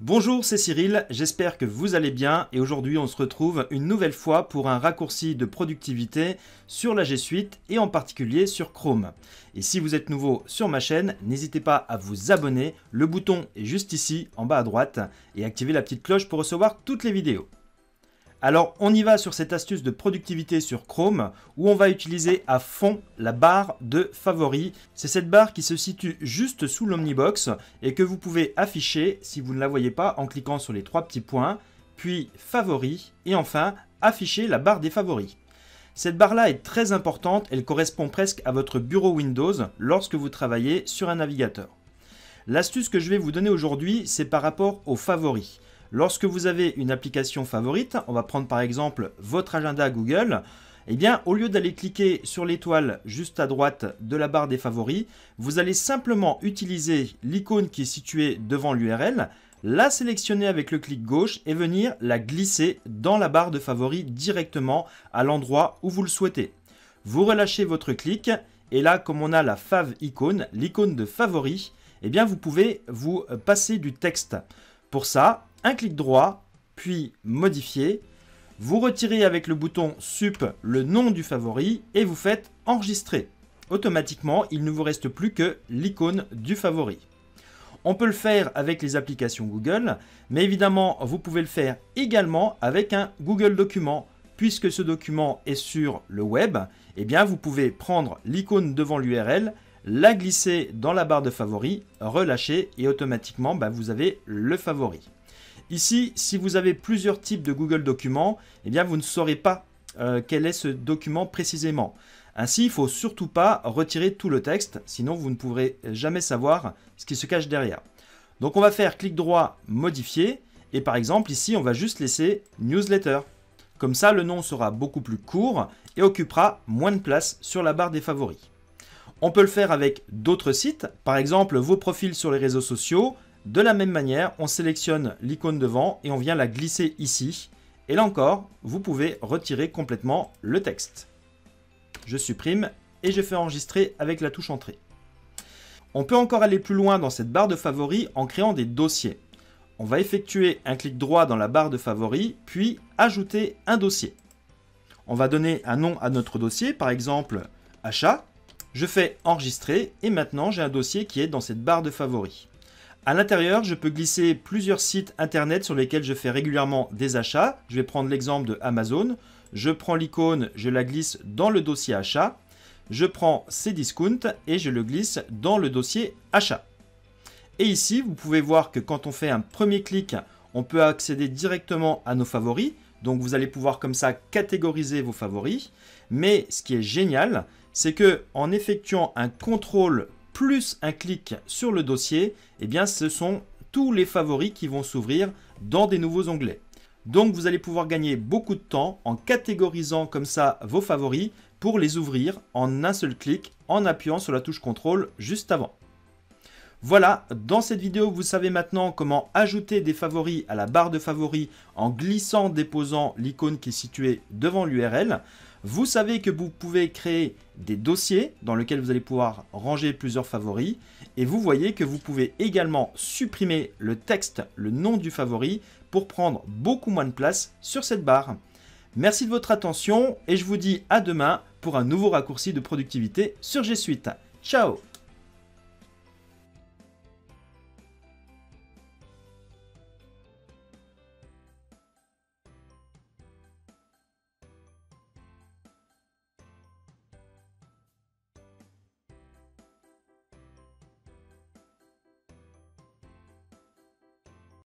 Bonjour, c'est Cyril, j'espère que vous allez bien et aujourd'hui on se retrouve une nouvelle fois pour un raccourci de productivité sur la G Suite et en particulier sur Chrome. Et si vous êtes nouveau sur ma chaîne, n'hésitez pas à vous abonner, le bouton est juste ici en bas à droite et activez la petite cloche pour recevoir toutes les vidéos. Alors on y va sur cette astuce de productivité sur Chrome où on va utiliser à fond la barre de favoris. C'est cette barre qui se situe juste sous l'Omnibox et que vous pouvez afficher si vous ne la voyez pas en cliquant sur les trois petits points, puis favoris et enfin afficher la barre des favoris. Cette barre-là est très importante, elle correspond presque à votre bureau Windows lorsque vous travaillez sur un navigateur. L'astuce que je vais vous donner aujourd'hui, c'est par rapport aux favoris. Lorsque vous avez une application favorite, on va prendre par exemple votre agenda Google, eh bien au lieu d'aller cliquer sur l'étoile juste à droite de la barre des favoris, vous allez simplement utiliser l'icône qui est située devant l'URL, la sélectionner avec le clic gauche et venir la glisser dans la barre de favoris directement à l'endroit où vous le souhaitez. Vous relâchez votre clic et là comme on a la fav icône, l'icône de favoris, eh bien vous pouvez vous passer du texte. Pour ça, un clic droit, puis modifier. Vous retirez avec le bouton Sup le nom du favori et vous faites enregistrer. Automatiquement, il ne vous reste plus que l'icône du favori. On peut le faire avec les applications Google, mais évidemment, vous pouvez le faire également avec un Google Document. Puisque ce document est sur le web, eh bien vous pouvez prendre l'icône devant l'URL, la glisser dans la barre de favoris, relâcher et automatiquement vous avez le favori. Ici, si vous avez plusieurs types de Google Documents, eh bien vous ne saurez pas quel est ce document précisément. Ainsi, il ne faut surtout pas retirer tout le texte, sinon vous ne pourrez jamais savoir ce qui se cache derrière. Donc on va faire clic droit, modifier, et par exemple ici on va juste laisser Newsletter. Comme ça, le nom sera beaucoup plus court et occupera moins de place sur la barre des favoris. On peut le faire avec d'autres sites, par exemple vos profils sur les réseaux sociaux. De la même manière, on sélectionne l'icône devant et on vient la glisser ici. Et là encore, vous pouvez retirer complètement le texte. Je supprime et je fais enregistrer avec la touche Entrée. On peut encore aller plus loin dans cette barre de favoris en créant des dossiers. On va effectuer un clic droit dans la barre de favoris, puis ajouter un dossier. On va donner un nom à notre dossier, par exemple achat. Je fais enregistrer et maintenant j'ai un dossier qui est dans cette barre de favoris. À l'intérieur, je peux glisser plusieurs sites internet sur lesquels je fais régulièrement des achats. Je vais prendre l'exemple de Amazon. Je prends l'icône, je la glisse dans le dossier achat. Je prends Cdiscount et je le glisse dans le dossier achat. Et ici, vous pouvez voir que quand on fait un premier clic, on peut accéder directement à nos favoris. Donc vous allez pouvoir comme ça catégoriser vos favoris. Mais ce qui est génial, c'est que en effectuant un contrôle plus un clic sur le dossier, eh bien ce sont tous les favoris qui vont s'ouvrir dans des nouveaux onglets. Donc vous allez pouvoir gagner beaucoup de temps en catégorisant comme ça vos favoris pour les ouvrir en un seul clic en appuyant sur la touche contrôle juste avant. Voilà, dans cette vidéo, vous savez maintenant comment ajouter des favoris à la barre de favoris en glissant, déposant l'icône qui est située devant l'URL. Vous savez que vous pouvez créer des dossiers dans lesquels vous allez pouvoir ranger plusieurs favoris. Et vous voyez que vous pouvez également supprimer le texte, le nom du favori, pour prendre beaucoup moins de place sur cette barre. Merci de votre attention et je vous dis à demain pour un nouveau raccourci de productivité sur G Suite. Ciao!